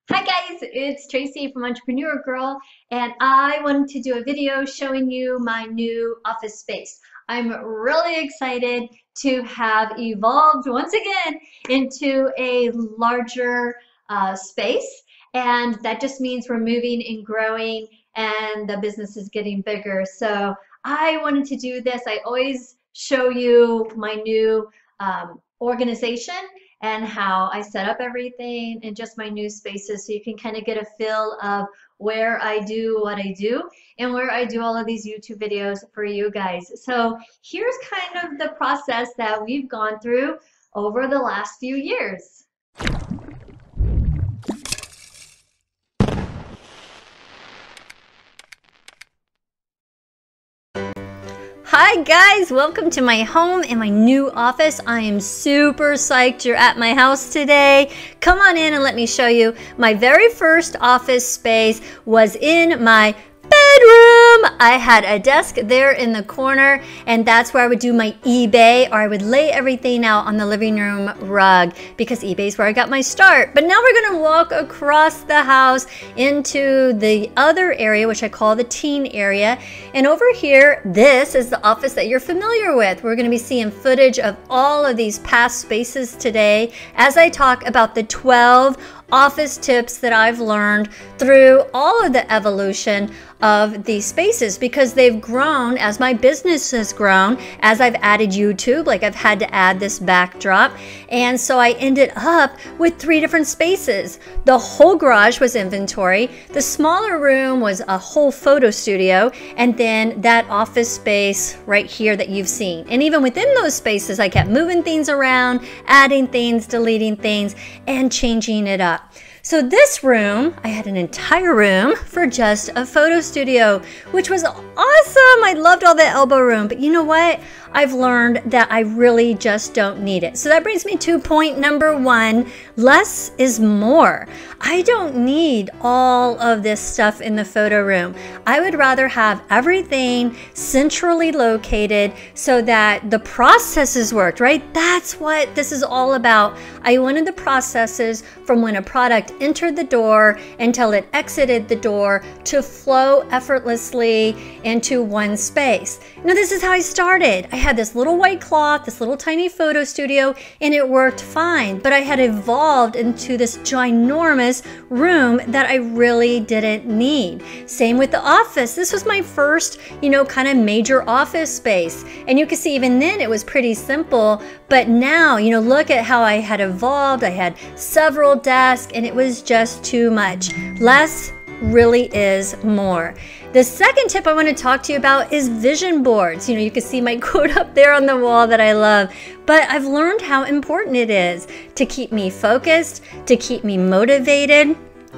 Hi guys, it's Tracy from Entrepreneur Girl, and I wanted to do a video showing you my new office space. I'm really excited to have evolved once again into a larger space, and that just means we're moving and growing, and the business is getting bigger. So I wanted to do this. I always show you my new organization and how I set up everything and just my new spaces so you can kind of get a feel of where I do what I do and where I do all of these YouTube videos for you guys. So here's kind of the process that we've gone through over the last few years. Hi guys, welcome to my home and my new office. I am super psyched you're at my house today. Come on in and let me show you. My very first office space was in my bedroom. I had a desk there in the corner, and that's where I would do my eBay, or I would lay everything out on the living room rug because eBay is where I got my start. But now we're gonna walk across the house into the other area, which I call the teen area. And over here, this is the office that you're familiar with. We're gonna be seeing footage of all of these past spaces today as I talk about the 12 office tips that I've learned through all of the evolution of these spaces, because they've grown as my business has grown, as I've added YouTube, like I've had to add this backdrop. And so I ended up with 3 different spaces. The whole garage was inventory. The smaller room was a whole photo studio. And then that office space right here that you've seen. And even within those spaces, I kept moving things around, adding things, deleting things, and changing it up. So this room, I had an entire room for just a photo studio, which was awesome. I loved all that elbow room, but you know what? I've learned that I really just don't need it. So that brings me to point number 1, less is more. I don't need all of this stuff in the photo room. I would rather have everything centrally located so that the processes worked, right? That's what this is all about. I wanted the processes from when a product entered the door until it exited the door to flow effortlessly into one space. Now this is how I started. I had this little white cloth, this little tiny photo studio, and it worked fine, but I had evolved into this ginormous room that I really didn't need. Same with the office. This was my first, kind of major office space. And you can see even then it was pretty simple, but now, look at how I had evolved. I had several desks and it was just too much. Less really is more. The second tip I want to talk to you about is vision boards. You can see my quote up there on the wall that I love, but I've learned how important it is to keep me focused, to keep me motivated,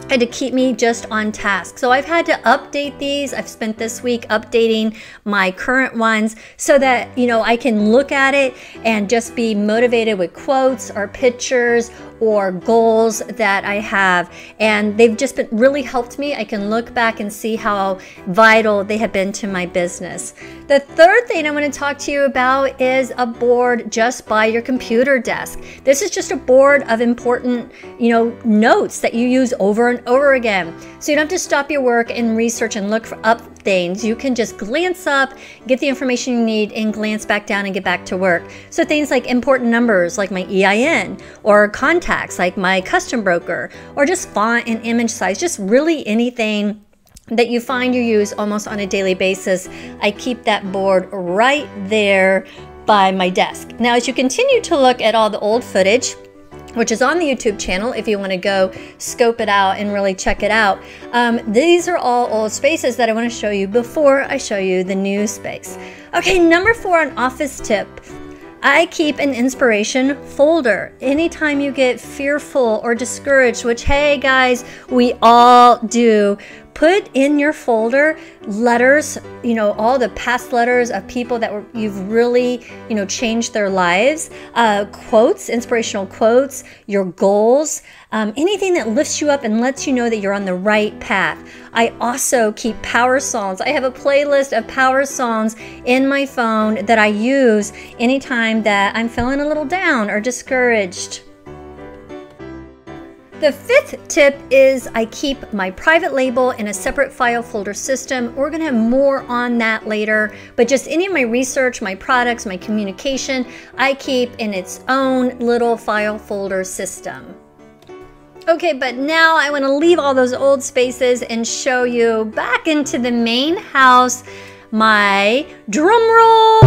and to keep me just on task. So I've had to update these. I've spent this week updating my current ones so that, I can look at it and just be motivated with quotes or pictures or goals that I have. And they've just been really helped me. I can look back and see how vital they have been to my business. The third thing I want to talk to you about is a board just by your computer desk. This is just a board of important, notes that you use over and over again. So you don't have to stop your work and research and look up things. You can just glance up, get the information you need, and glance back down and get back to work. So things like important numbers like my EIN, or contacts like my custom broker, or just font and image size, just really anything that you find you use almost on a daily basis. I keep that board right there by my desk. Now, as you continue to look at all the old footage, which is on the YouTube channel if you want to go scope it out and really check it out. These are all old spaces that I want to show you before I show you the new space. Okay, number 4, an office tip. I keep an inspiration folder. Anytime you get fearful or discouraged, which, hey guys, we all do, put in your folder letters, all the past letters of people that you've really, changed their lives, quotes, inspirational quotes, your goals, anything that lifts you up and lets you know that you're on the right path. I also keep power songs. I have a playlist of power songs in my phone that I use anytime that I'm feeling a little down or discouraged. The fifth tip is I keep my private label in a separate file folder system. We're going to have more on that later, but just any of my research, my products, my communication, I keep in its own little file folder system. Okay, but now I want to leave all those old spaces and show you back into the main house my drumroll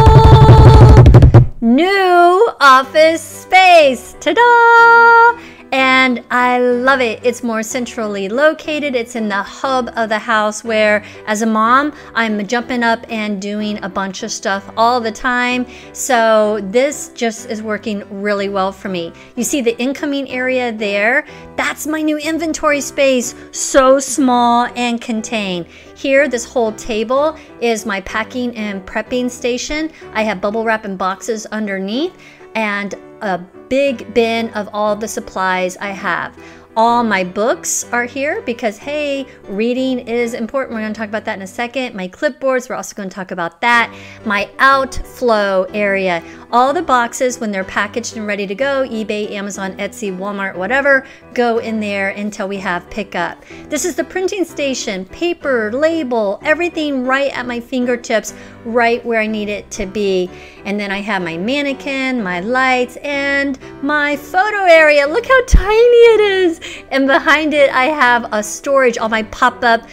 new office space. Ta-da! And I love it. It's more centrally located. It's in the hub of the house where, as a mom, I'm jumping up and doing a bunch of stuff all the time. So this just is working really well for me. You see the incoming area there? That's my new inventory space. So small and contained. Here, this whole table is my packing and prepping station. I have bubble wrap and boxes underneath and a big bin of all the supplies I have. All my books are here because, hey, reading is important. We're going to talk about that in a second. My clipboards, we're also going to talk about that. My outflow area. All the boxes, when they're packaged and ready to go, eBay, Amazon, Etsy, Walmart, whatever, go in there until we have pickup. This is the printing station, paper, label, everything right at my fingertips, right where I need it to be. And then I have my mannequin, my lights, and my photo area. Look how tiny it is. And behind it, I have a storage. All my pop-up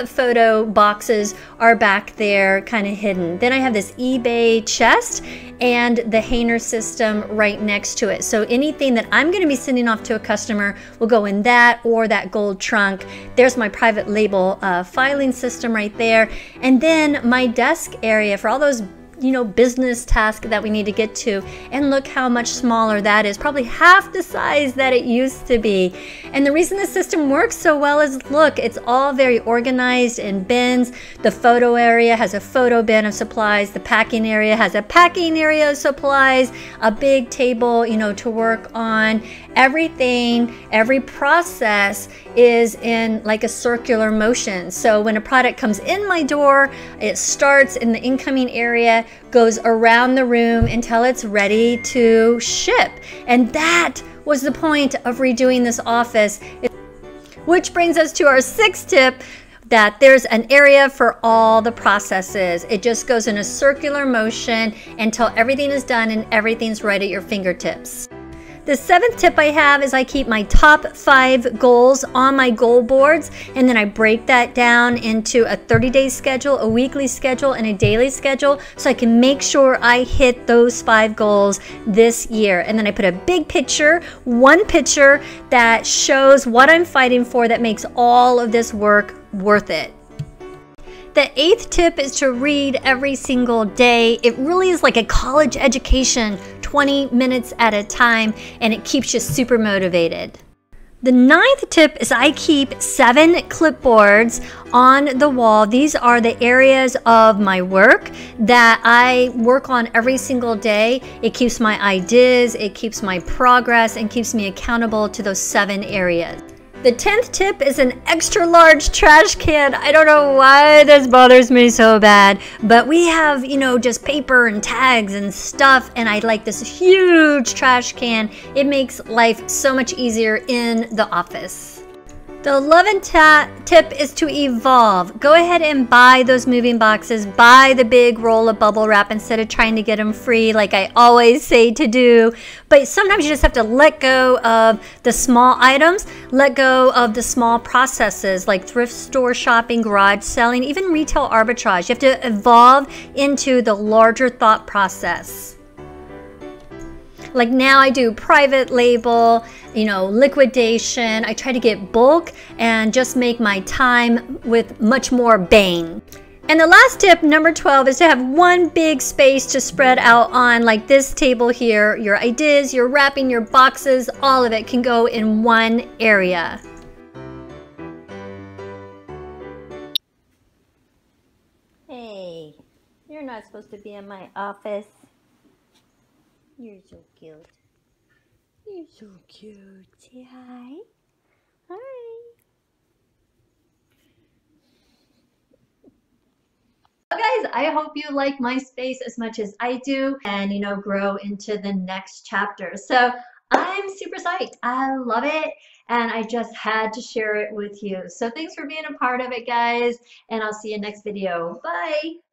photo boxes are back there, kind of hidden. Then I have this eBay chest and the hanger system right next to it. So anything that I'm going to be sending off to a customer will go in that or that gold trunk. There's my private label filing system right there. And then my desk area for all those business task that we need to get to. And look how much smaller that is, probably half the size that it used to be. And the reason the system works so well is, look, it's all very organized in bins. The photo area has a photo bin of supplies. The packing area has a packing area of supplies, a big table, to work on. Everything, every process is in like a circular motion. So when a product comes in my door, it starts in the incoming area, goes around the room until it's ready to ship. And that was the point of redoing this office. Which brings us to our sixth tip, that there's an area for all the processes. It just goes in a circular motion until everything is done and everything's right at your fingertips. The seventh tip I have is I keep my top 5 goals on my goal boards, and then I break that down into a 30-day schedule, a weekly schedule, and a daily schedule so I can make sure I hit those 5 goals this year. And then I put a big picture, one picture that shows what I'm fighting for, that makes all of this work worth it. The 8th tip is to read every single day. It really is like a college education, 20 minutes at a time, and it keeps you super motivated. The 9th tip is I keep 7 clipboards on the wall. These are the areas of my work that I work on every single day. It keeps my ideas, it keeps my progress, and keeps me accountable to those 7 areas. The 10th tip is an extra large trash can. I don't know why this bothers me so bad, but we have, just paper and tags and stuff, and I like this huge trash can. It makes life so much easier in the office. The 11th tip is to evolve. Go ahead and buy those moving boxes. Buy the big roll of bubble wrap instead of trying to get them free like I always say to do. But sometimes you just have to let go of the small items, let go of the small processes like thrift store shopping, garage selling, even retail arbitrage. You have to evolve into the larger thought process. Like now I do private label, liquidation. I try to get bulk and just make my time with much more bang. And the last tip, number 12, is to have one big space to spread out on, like this table here. Your ideas, your wrapping, your boxes, all of it can go in one area. Hey, you're not supposed to be in my office. You're so cute. You're so cute. Say hi. Hi. Well, guys, I hope you like my space as much as I do and, grow into the next chapter. So I'm super psyched. I love it. And I just had to share it with you. So thanks for being a part of it, guys. And I'll see you next video. Bye.